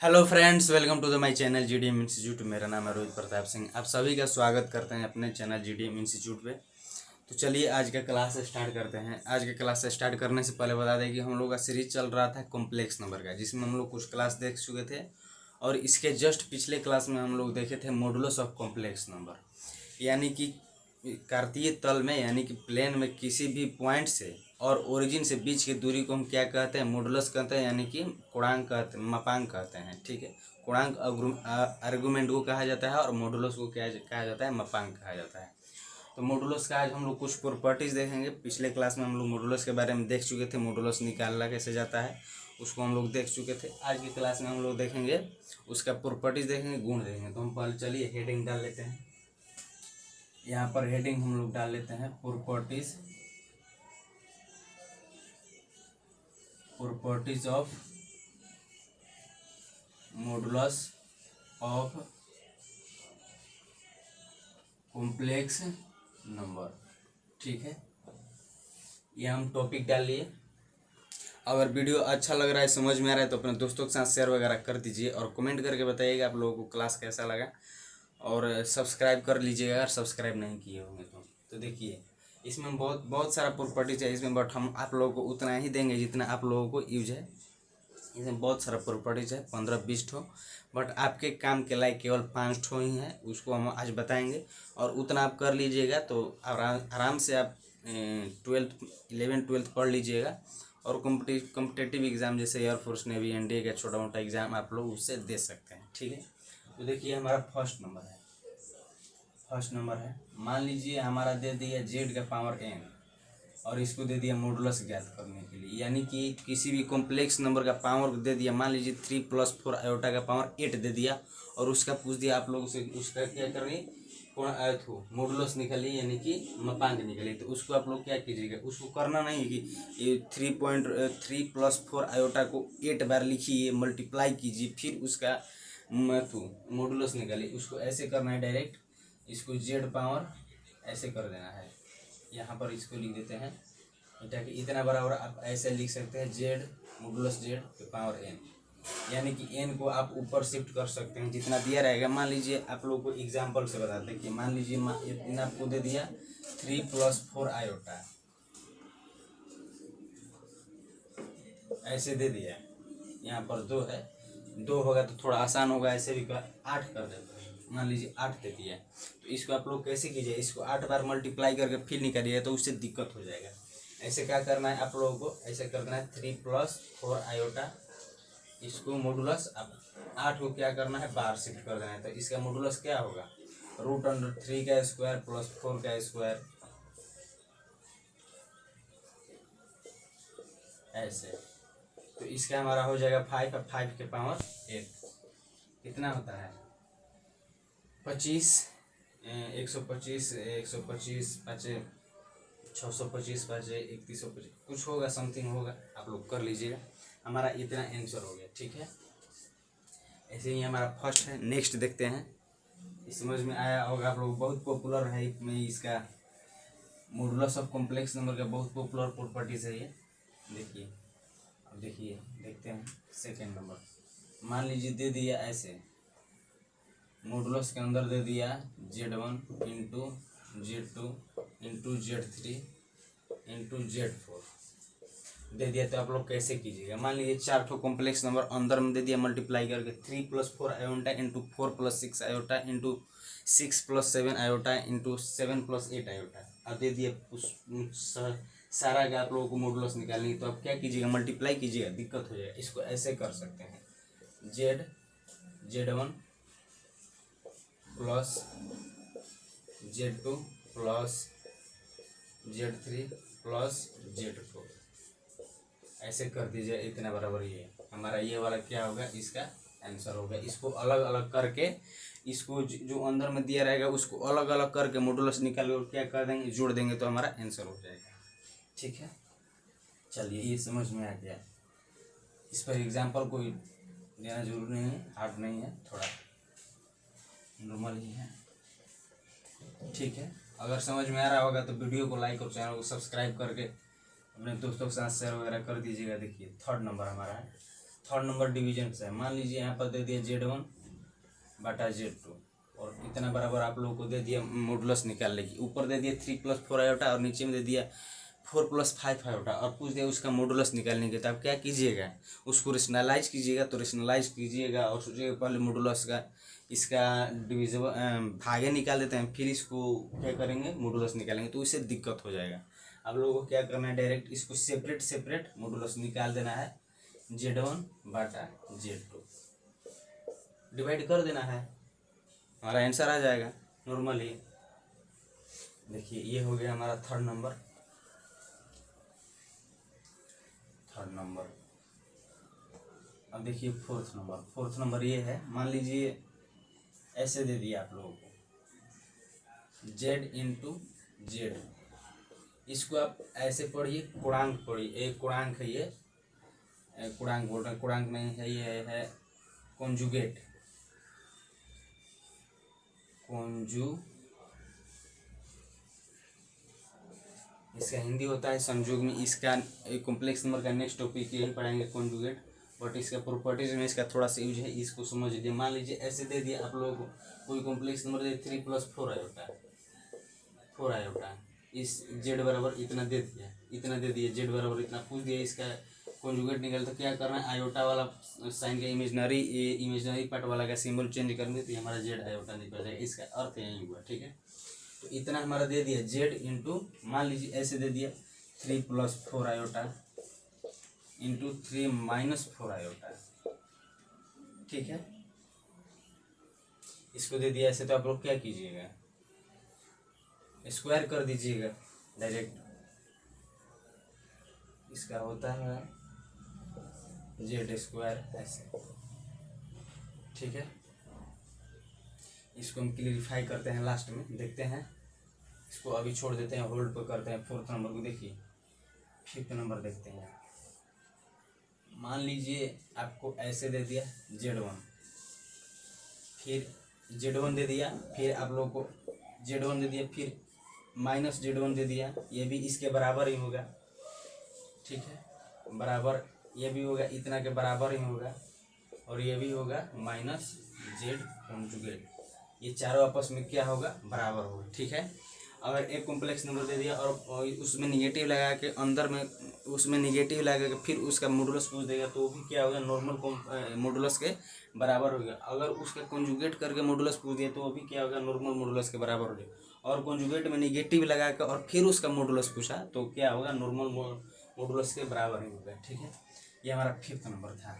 Hello friends, welcome to the my channel GDM institute. मेरा नाम है रोहित प्रताप सिंह। आप सभी का स्वागत करते हैं अपने चैनल जीडीएम इंस्टीट्यूट पे। तो चलिए आज का क्लास स्टार्ट करते हैं। आज के क्लास स्टार्ट करने से पहले बता दें कि हम लोग का सीरीज चल रहा था कॉम्प्लेक्स नंबर का, जिसमें हम लोग कुछ क्लास देख चुके थे और इसके जस्ट पिछले क्लास में हम लोग देखे थे मॉडुलस ऑफ कॉम्प्लेक्स नंबर, यानी कि कार्तीय तल में यानी कि प्लेन में किसी भी पॉइंट से और ओरिजिन से बीच की दूरी को हम क्या कहते हैं? मॉडुलस कहते हैं, यानी कि गुणांक कहते हैं, मापांक कहते हैं। ठीक है, गुणांक आर्गुमेंट को कहा जाता है और मॉडुलस को क्या कहा जाता है? मापांक कहा जाता है। तो मॉडुलस का आज हम लोग कुछ प्रॉपर्टीज देखेंगे। पिछले क्लास में हम लोग मॉडुलस के बारे में देख चुके थे, मॉडुलस निकालना कैसे जाता है उसको हम लोग देख चुके थे। आज की क्लास में हम लोग देखेंगे उसका प्रॉपर्टीज देखेंगे, गुण देखेंगे। तो हम पहले चलिए हेडिंग डाल लेते हैं। यहाँ पर हेडिंग हम लोग डाल लेते हैं properties of modulus of complex number. ठीक है, ये हम टॉपिक डाल लिए। अगर वीडियो अच्छा लग रहा है, समझ में आ रहा है, तो अपने दोस्तों के साथ शेयर वगैरह कर दीजिए और कमेंट करके बताइएगा आप लोगों को क्लास कैसा लगा। और सब्सक्राइब कर लीजिएगा अगर सब्सक्राइब नहीं किए होंगे तो देखिए इसमें बहुत बहुत सारा प्रॉपर्टीज है इसमें, बट हम आप लोगों को उतना ही देंगे जितना आप लोगों को यूज है। इसमें बहुत सारा प्रॉपर्टीज है, 15-20 ठो, बट आपके काम के लायक केवल 5 ठो ही है। उसको हम आज बताएंगे और उतना आप कर लीजिएगा तो आराम से आप 11th-12th पढ़ लीजिएगा और कॉम्पिटिटिव एग्ज़ाम जैसे एयरफोर्स, नेवी, एनडीए का छोटा मोटा एग्ज़ाम आप लोग उससे दे सकते हैं। ठीक है, तो देखिए हमारा फर्स्ट नंबर है। मान लीजिए हमारा दे दिया जेड का पावर n और इसको दे दिया मॉडुलस ज्ञात करने के लिए, यानी कि किसी भी कॉम्प्लेक्स नंबर का पावर दे दिया। मान लीजिए 3 + 4 आयोटा का पावर 8 दे दिया और उसका पूछ दिया आप लोगों से उसका क्या करेंगे? मॉडुलस निकालिए, यानी कि मापांक निकालिए। तो उसको आप लोग क्या कीजिएगा? उसको करना नहीं है कि ये 3 + 4 आयोटा को 8 बार लिखिए, मल्टीप्लाई कीजिए, फिर उसका मॉडुलस निकालिए। उसको ऐसे करना है डायरेक्ट, इसको जेड पावर ऐसे कर देना है। यहाँ पर इसको लिख देते हैं बेटा कि इतना बराबर आप ऐसे लिख सकते हैं जेड मॉडुलस जेड के पावर n, यानी कि n को आप ऊपर शिफ्ट कर सकते हैं जितना दिया रहेगा। मान लीजिए आप लोग को एग्जांपल से बताते हैं कि मान लीजिए इतना आपको दे दिया 3 + 4 आयोटा, ऐसे दे दिया। यहाँ पर 2 है, 2 होगा तो थोड़ा आसान होगा, ऐसे भी 8 कर देते हैं। मान लीजिए 8 दे दिया, तो इसको आप लोग कैसे कीजिए? इसको 8 बार मल्टीप्लाई करके फिर निकालिए तो उससे दिक्कत हो जाएगा। ऐसे क्या करना है आप लोगों को? ऐसे कर देना है 3 + 4 आयोटा, इसको मॉडुलस अब 8 को क्या करना है? बार शिफ्ट कर देना है। तो इसका मॉडुलस क्या होगा? √3 का स्क्वायर + 4 का स्क्वायर, ऐसे। तो इसका हमारा हो जाएगा 5 और 5 के पावर 8 कितना होता है? 25, 125, 125 5 625 5 3125 कुछ होगा, समथिंग होगा, आप लोग कर लीजिएगा। हमारा इतना आंसर हो गया। ठीक है, ऐसे ही हमारा फर्स्ट है। नेक्स्ट देखते हैं, समझ में आया होगा आप लोग। बहुत पॉपुलर है में इसका मॉडुलस ऑफ कॉम्प्लेक्स नंबर का बहुत पॉपुलर प्रॉपर्टीज है ये। देखिए अब देखिए देखते हैं सेकेंड नंबर। मान लीजिए दे दिया ऐसे, मॉडुलस के अंदर दे दिया Z1 × Z2 × Z3 × Z4 दे दिया। तो आप लोग कैसे कीजिएगा? मान लीजिए 4 ठो कॉम्प्लेक्स नंबर अंदर में दे दिया मल्टीप्लाई करके, 3 + 4 आयोटा × 4 + 6 आयोटा × 6 + 7 आयोटा × 7 + 8 आयोटा। अब दे दिए सारा का आप लोगों को मॉडुलस निकालनी, तो आप क्या कीजिएगा? मल्टीप्लाई कीजिएगा, दिक्कत हो जाएगा। इसको ऐसे कर सकते हैं Z1 + Z2 + Z3 + Z4 ऐसे कर दीजिए। इतना बराबर ये हमारा ये वाला क्या होगा? इसका आंसर होगा। इसको अलग अलग करके, इसको जो अंदर में दिया रहेगा उसको अलग अलग करके मॉडुलस निकाल कर क्या कर देंगे? जोड़ देंगे तो हमारा आंसर हो जाएगा। ठीक है, चलिए ये समझ में आ गया। इस पर एग्जाम्पल कोई देना जरूरी नहीं है, हार्ड नहीं है, थोड़ा नॉर्मल ही है। ठीक है, अगर समझ में आ रहा होगा तो वीडियो को लाइक और चैनल को सब्सक्राइब करके अपने दोस्तों के साथ शेयर वगैरह कर दीजिएगा। देखिए थर्ड नंबर हमारा है। थर्ड नंबर डिवीजन से है। मान लीजिए यहाँ पर दे दिया Z1 बटा Z2 और इतना बराबर आप लोगों को दे दिया मॉडुलस निकालने की। ऊपर दे दिया 3 + 4 आयोटा और नीचे में दे दिया 4 + 5 आयोटा और पूछ दिया उसका मॉडुलस निकालने के। तो आप क्या कीजिएगा, उसको रेशनलाइज कीजिएगा। तो रेशनलाइज कीजिएगा और सोचिएगा पहले मॉडुलस का इसका डिविजिबल भागे निकाल देते हैं, फिर इसको क्या करेंगे मॉडुलस निकालेंगे, तो इससे दिक्कत हो जाएगा। आप लोगों को क्या करना है, डायरेक्ट इसको सेपरेट सेपरेट मॉडुलस निकाल देना है। Z1 बटा Z2 डिवाइड कर देना है, हमारा आंसर आ जाएगा नॉर्मली। देखिए ये हो गया हमारा थर्ड नंबर। अब देखिए फोर्थ नंबर ये है। मान लीजिए ऐसे दे दिया आप लोगों को Z × Z, इसको आप ऐसे पढ़िए, गुणांक पढ़िए। एक गुणांक है ये, गुणांक बोल रहे हैं, गुणांक नहीं है, ये है कॉन्जुगेट। इसका हिंदी होता है संयोग में। इसका कॉम्प्लेक्स नंबर का नेक्स्ट टॉपिक यही पढ़ाएंगे कॉन्जुगेट, बट इसका प्रॉपर्टीज में इसका थोड़ा सा यूज है, इसको समझ लीजिए। मान लीजिए ऐसे दे दिया आप लोगों को कोई कॉम्प्लेक्स नंबर दे 3 + 4 आयोटा, इस Z बराबर इतना दे दिया, Z बराबर इतना पूछ दिया, इसका कॉन्जुगेट निकल। तो क्या करना है, आयोटा वाला साइन का इमेजनरी पार्ट वाला का सिंबल चेंज करेंगे तो हमारा Z आयोटा निकल जाएगा। इसका अर्थ यही हुआ, ठीक है। तो इतना हमारा दे दिया Z × मान लीजिए ऐसे दे दिया 3 + 4 आयोटा × 3 - 4 आयोटा, ठीक है। इसको दे दिया ऐसे, तो आप लोग क्या कीजिएगा, स्क्वायर कर दीजिएगा डायरेक्ट। इसका होता है Z² ऐसे, ठीक है। इसको हम क्लियरिफाई करते हैं लास्ट में, देखते हैं। इसको अभी छोड़ देते हैं, होल्ड पर करते हैं फोर्थ नंबर को। देखिए फिफ्थ नंबर देखते हैं। मान लीजिए आपको ऐसे दे दिया Z1, फिर Z1 दे दिया, फिर आप लोगों को Z1 दे दिया, फिर -Z1 दे दिया, ये भी इसके बराबर ही होगा, ठीक है, बराबर ये भी होगा, इतना के बराबर ही होगा, और ये भी होगा -Z कॉन्जुगेट। ये चारों आपस में क्या होगा, बराबर होगा, ठीक है। अगर एक कॉम्प्लेक्स नंबर दे दिया और उसमें निगेटिव लगा के अंदर में उसमें निगेटिव लगा के फिर उसका मॉडुलस पूछ देगा, तो वो भी क्या होगा, नॉर्मल मॉडुलस के बराबर होगा। अगर उसका कॉन्जुगेट करके मॉडुलस पूछ दिया तो वो भी क्या होगा, नॉर्मल मॉडुलस के बराबर होगा। और कॉन्जुगेट में निगेटिव लगा कर और फिर उसका मॉडुलस पूछा तो क्या होगा, नॉर्मल मॉडुलस के बराबर ही होगा, ठीक है। ये हमारा फिफ्थ नंबर था।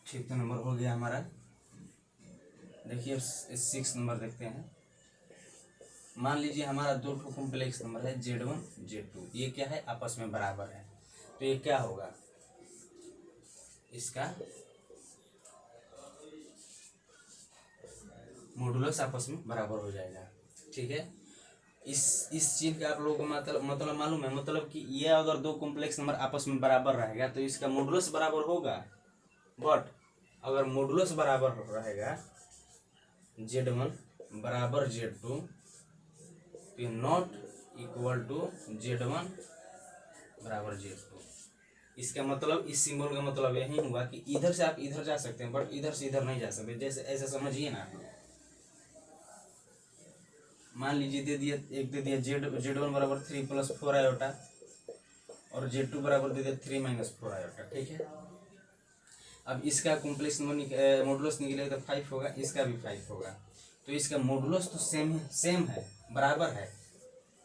फिफ्थ नंबर हो गया हमारा। देखिए सिक्स नंबर देखते हैं। मान लीजिए हमारा दो ठो कॉम्प्लेक्स नंबर है Z1 Z2, ये क्या है, आपस में बराबर है। तो ये क्या होगा, इसका मॉडुलस आपस में बराबर हो जाएगा, ठीक है। इस चीज का आप लोगों को मतलब मालूम है, मतलब कि ये अगर दो कॉम्प्लेक्स नंबर आपस में बराबर रहेगा तो इसका मॉडुलस बराबर होगा। बट अगर मॉडुलस बराबर रहेगा Z1 बराबर Z2 तो नॉट इक्वल टू Z1 बराबर Z2। इसका मतलब, इस सिंबल का मतलब यही हुआ कि इधर से आप इधर जा सकते हैं बट इधर से इधर नहीं जा सकते। जैसे ऐसा समझिए ना, मान लीजिए दे दिया, एक दे दिया Z1 बराबर 3 + 4 आयोटा और Z2 बराबर दे दिया 3 - 4 आयोटा, ठीक है। अब इसका कॉम्प्लेक्स नंबर मॉडुलस निकलेगा तो 5 होगा, इसका भी 5 होगा। तो इसका मॉडुलस तो सेम है, बराबर है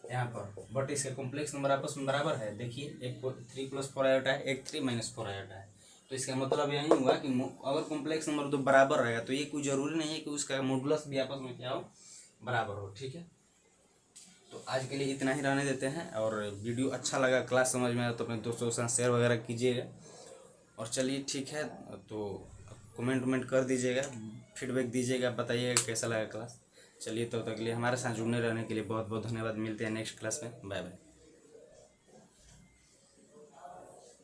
यहाँ पर, बट इसका कॉम्प्लेक्स नंबर आपस में बराबर है। देखिए एक 3 + 4 आयोटा है, एक 3 - 4 आयोटा है। तो इसका मतलब यही हुआ कि अगर कॉम्प्लेक्स नंबर तो बराबर रहेगा तो ये कोई जरूरी नहीं है कि उसका मॉडुलस भी आपस में क्या हो, बराबर हो, ठीक है। तो आज के लिए इतना ही रहने देते हैं, और वीडियो अच्छा लगा, क्लास समझ में आया तो अपने दोस्तों के साथ शेयर वगैरह कीजिएगा। और चलिए ठीक है, तो कमेंट कर दीजिएगा, फीडबैक दीजिएगा, बताइएगा कैसा लगा क्लास। चलिए तब तक के लिए हमारे साथ जुड़ने रहने के लिए बहुत बहुत धन्यवाद। मिलते हैं नेक्स्ट क्लास में, बाय बाय।